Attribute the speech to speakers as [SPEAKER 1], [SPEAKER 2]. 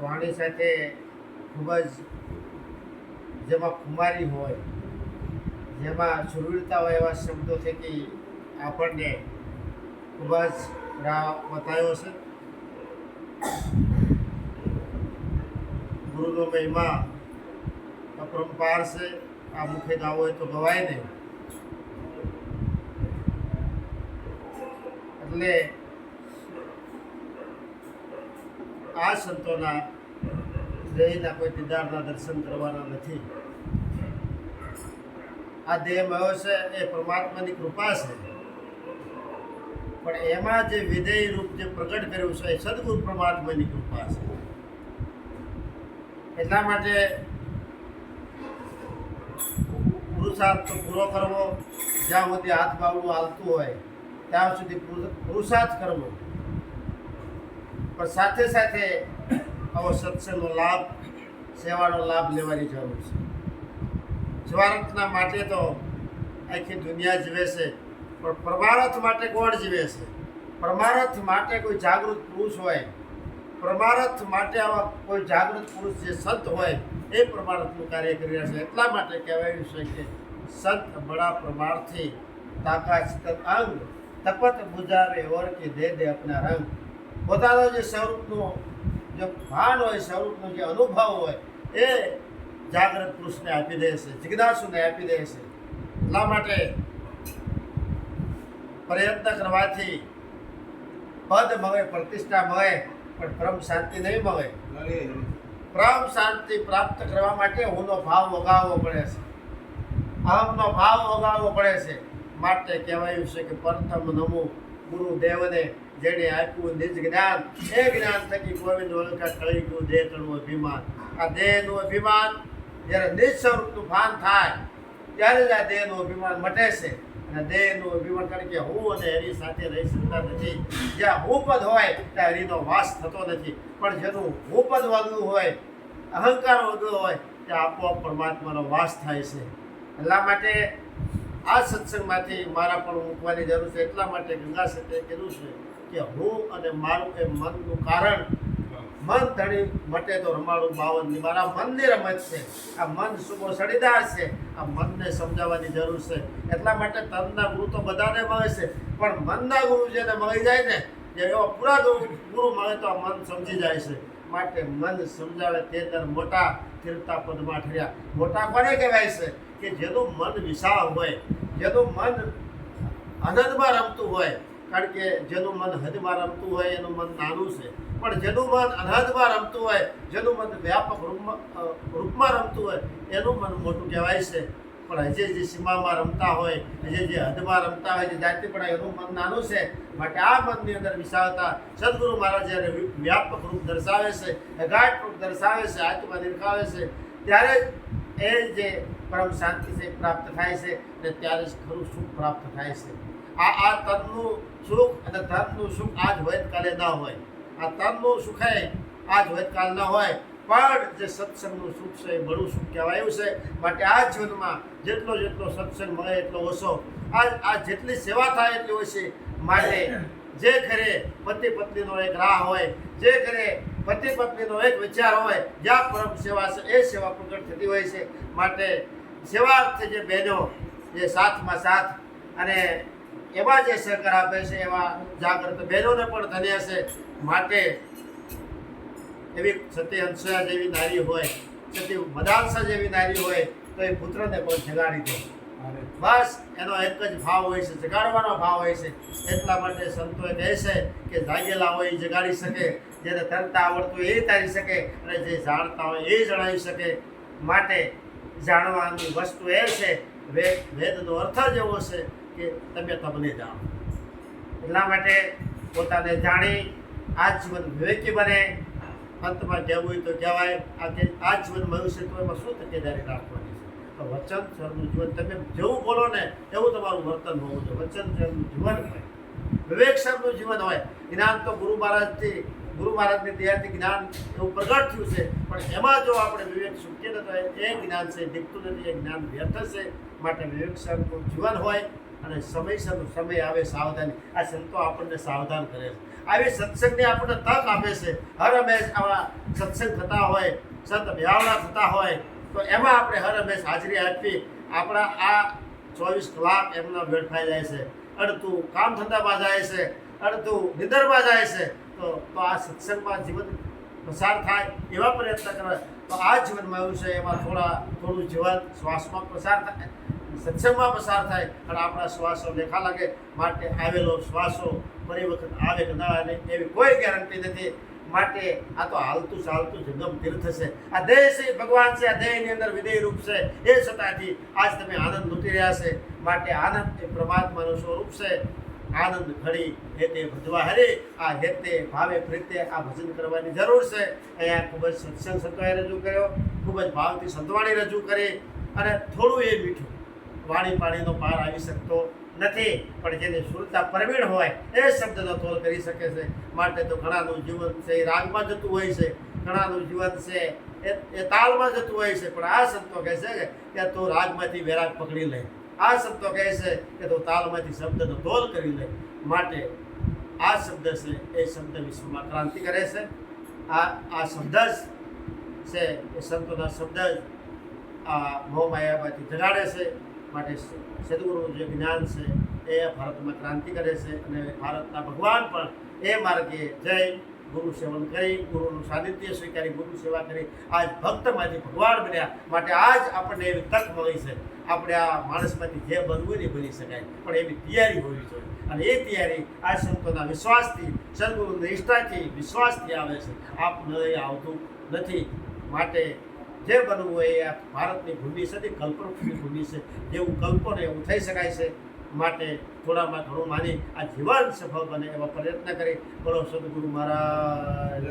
[SPEAKER 1] વાણી સાથે ખૂબ જ જેમાં કુમારી હોય, જેમાં સુરવીરતા હોય એવા શબ્દો થકી આપણને ખૂબ જ રાહ બતાવ્યો છે. ગુરુનો મહિમા અપરંપાર છે. આ મુખે ગાવો હોય તો ગવાય નહીં. એટલે આ સંતોના દેહના કોઈ દીદારના દર્શન કરવાના નથી. આ દેહ મળ્યો છે એ પરમાત્માની કૃપા છે, પણ એમાં જે વિધેય રૂપ જે પ્રગટ કર્યું છે એ સદગુરુ પરમાત્માની કૃપા છે. એટલા માટે પુરુષાર્થ પૂરો કરવો, જ્યાં સુધી હાથ બાવડું હાલતું હોય ત્યાં સુધી પુરુષાર્થ કરવો, પણ સાથે સાથે આવો સત્સંગનો લાભ, સેવાનો લાભ લેવાની જરૂર છે. સ્વાર્થના માટે તો આખી દુનિયા જીવે છે, પણ પરમાર્થ માટે કોણ જીવે છે? પરમાર્થ માટે કોઈ જાગૃત પુરુષ હોય, પરમાર્થ માટે આવા કોઈ જાગૃત પુરુષ જે સંત હોય એ પરમાર્થનું કાર્ય કરી રહ્યા છે. એટલા માટે કહેવાયું છે કે સંત બડા પરમાર્થી તાકા ચિત અંગ તપત બુજાવે ઓર કે દે અપના રંગ. પોતાનો જે સ્વરૂપનું જે ભાન હોય, સ્વરૂપનો જે અનુભવ હોય એ જાગૃત પુરુષને આપી દે છે, જિજ્ઞાસુને આપી દે છે. એટલા માટે પ્રયત્ન કરવાથી પદ મળે, પ્રતિષ્ઠા મળે, પણ પરમ શાંતિ નહીં મળે. પરમ શાંતિ પ્રાપ્ત કરવા માટે હુંનો ભાવ વગાવવો પડે છે, અહમનો ભાવ વગાવવો પડે છે. માટે કહેવાયું છે કે પ્રથમ નમો ગુરુદેવને જેણે આપ્યું નિજ જ્ઞાન, એ જ્ઞાન થકી ગોવિંદ ઓળખા ટળી ગયું દેહ તણું અભિમાન. આ દેહનું અભિમાન જ્યારે નિજ સ્વરૂપનું ભાન થાય ત્યારે જ આ દેહનું અભિમાન મટે છે. અને દેહનું અભિમાન કારણ કે હું અને હરિ સાથે રહી શકતા નથી. જ્યાં હું પદ હોય ત્યાં હરિનો વાસ થતો નથી, પણ જેનું હું પદ વગડું હોય, અહંકાર વગડ્યો હોય ત્યાં આપોઆપ પરમાત્માનો વાસ થાય છે. એટલા માટે આ સત્સંગમાંથી મારા પણ મૂકવાની જરૂર છે. એટલા માટે ગંગા સત્યે કીધું છે કે હું અને મારું એ મનનું કારણ. મન ધણી મટે તો રમાડું બાવનની. મારા મનની રમત છે. આ મન શુભો સડીદાર છે. આ મનને સમજાવવાની જરૂર છે. એટલા માટે તનના ગુરુ તો બધાને મળે છે, પણ મનના ગુરુ જેને મળી જાય ને, જે એવા પૂરા ગુરુ મળે તો આ મન સમજી જાય છે. માટે મન સમજાવે તે દર મોટા તીર્થા પદમાં ઠર્યા. મોટા કોને કહેવાય છે? કે જેનું મન વિશાળ હોય, જેનું મન આનંદમાં રમતું હોય. કારણ કે જેનું મન હદમાં રમતું હોય એનું મન નાનું છે, પણ જેનું મન અનહદમાં રમતું હોય, જેનું મન વ્યાપક રૂપમાં રમતું હોય એનું મન મોટું કહેવાય છે. પણ હજી જે સીમામાં રમતા હોય, હજી જે હદમાં રમતા હોય, જે જાતિ પણ એનું મન નાનું છે. માટે આ મનની અંદર વિશાળતા સદગુરુ મહારાજ જ્યારે વ્યાપક રૂપ દર્શાવે છે, અગાઢ રૂપ દર્શાવે છે, આત્મા નિરખાવે છે, ત્યારે એ જે પરમ શાંતિ છે પ્રાપ્ત થાય છે અને ત્યારે જ ખરું સુખ પ્રાપ્ત થાય છે. આ તનનું સુખ અને ધનનું સુખ આજ હોય કાલે ન હોય. આ તનનું સુખ આજ હોય કાલ ન હોય, પણ જે સત્સંગનું સુખ છે એ બડું સુખ કહેવાયું છે. માટે આ જીવનમાં જેટલો સત્સંગ મળે એટલો ઓછો, આ જેટલી સેવા થાય એટલી ઓછી. માટે જે ઘરે પતિ પત્નીનો એક રાહ હોય, જે ઘરે પતિ પત્નીનો એક વિચાર હોય, જ્યાં પરમ સેવા છે એ સેવા પ્રગટ થતી હોય છે. માટે સેવાર્થે જે બહેનો જે સાથમાં સાથ અને એવા જે સહકાર આપે છે એવા જાગૃત બહેનોને પણ ધન્ય છે. માટે એવી સતી હંસયા જેવી નારી હોય, સતી મદાલસા જેવી નારી હોય તો એ પુત્રને પણ જગાડી દે. બસ એનો એક જ ભાવ હોય છે, જગાડવાનો ભાવ હોય છે. એટલા માટે સંતોએ કહે છે કે જાગેલા હોય એ જગાડી શકે, જેને તરતા આવડતું એ તારી શકે, અને જે જાણતા હોય એ જણાવી શકે. માટે જાણવાની વસ્તુ એ છે, વેદનો અર્થ જ એવો છે કે તમે તમને જાણો. એટલા માટે પોતાને જાણી આ જીવન વિવેકી બને. અંતમાં કહેવું હોય તો કહેવાય આ જીવન મળ્યું છે તો એમાં શું તકેદારી રાખવાની છે? તો વચન સરનું જીવન તમે જેવું બોલો ને એવું તમારું વર્તન હોવું જોઈએ. વચન સરનું જીવન હોય, વિવેક સરનું જીવન હોય. જ્ઞાન તો ગુરુ મહારાજની દયાથી જ્ઞાન એવું પ્રગટ થયું છે, પણ એમાં જો આપણે વિવેક સૂકીએ ને તો એ જ્ઞાન છે દીપતું નથી, એ જ્ઞાન વ્યર્થ છે. માટે વિવેક સરનું જીવન હોય અને સમયસરનો સમય આવે સાવધાની. આ સંતો આપણને સાવધાન કરે છે. આવી સત્સંગની આપણને તક આપે છે. હર હંમેશ આવા સત્સંગ થતા હોય, સંત મેળાવડા થતા હોય તો એમાં આપણે હર હંમેશ હાજરી આપવી. આપણા આ 24 કલાક એમના વેડફાઈ જાય છે, અડધું કામ ધંધામાં જાય છે, અડધું નિંદરમાં જાય છે. તો આ સત્સંગમાં જીવન પસાર થાય એવા પ્રયત્ન કરવા. તો આ જીવનમાં એવું છે, એમાં થોડું જીવન શ્વાસમાં પસાર થાય, સત્સંગમાં પસાર થાય અને આપણા શ્વાસો લેખા લાગે. માટે આવેલો શ્વાસો ફરી વખત આવે કે ના આવે એવી કોઈ ગેરંટી નથી. માટે આ તો હાલતું ચાલતું જંગમ તીર્થ છે. આ દેહ છે ભગવાન છે, આ દેહની અંદર વિદેય રૂપ છે. એ છતાંથી આજ તમે આનંદ લૂંટી રહ્યા છે. માટે આનંદ એ પરમાત્માનું સ્વરૂપ છે. આનંદ ઘડી હેતે ભજવા હરે, આ હેતે ભાવે પ્રીતે આ ભજન કરવાની જરૂર છે. અહીંયા ખૂબ જ સત્સંગ સંતોએ રજૂ કર્યો, ખૂબ જ ભાવથી સંતવાણી રજૂ કરી અને થોડું એ મીઠું વાણી પાણીનો પાર આવી શકતો નથી, પણ જેની સુરતા પ્રવીણ હોય એ શબ્દનો તોલ કરી શકે છે. માટે તો ઘણાનું જીવન છે એ રાગમાં જતું હોય છે, ઘણાનું જીવન છે એ તાલમાં જતું હોય છે. પણ આ સંતો કહે છે કે તું રાગમાંથી વૈરાગ પકડી લે, આ શબ્દો કહે છે કે તું તાલમાંથી શબ્દનો તોલ કરી લે. માટે આ શબ્દ છે એ શબ્દ વિશ્વમાં ક્રાંતિ કરે છે. આ શબ્દ જ છે એ સંતોના શબ્દ જ આ મોહમાયામાંથી જગાડે છે. માટે સદગુરુનું જે જ્ઞાન છે એ ભારતમાં ક્રાંતિ કરે છે અને ભારતના ભગવાન પણ એ માર્ગે જઈ ગુરુ સેવન કરી, ગુરુનું સાનિધ્ય સ્વીકારી, ગુરુ સેવા કરી આજ ભક્તમાંથી ભગવાન બન્યા. માટે આજ આપણને એવી તક મળી છે. આપણે આ માણસમાંથી જે બનવું નહીં બની શકાય, પણ એવી તૈયારી હોવી જોઈએ. અને એ તૈયારી આ સંતોના વિશ્વાસથી, સદગુરુની નિષ્ઠાથી, વિશ્વાસથી આવે છે. આપને એ આવતું નથી. માટે જે બનવું હોય એ ભારતની ભૂમિ છે, તે કલ્પવૃક્ષની ભૂમિ છે. જેવું કલ્પો ને એવું થઈ શકાય છે. માટે થોડામાં ઘણું માની આ જીવન સફળ બને એવા પ્રયત્ન કરી. બોલો સદગુરુ મહારાજ.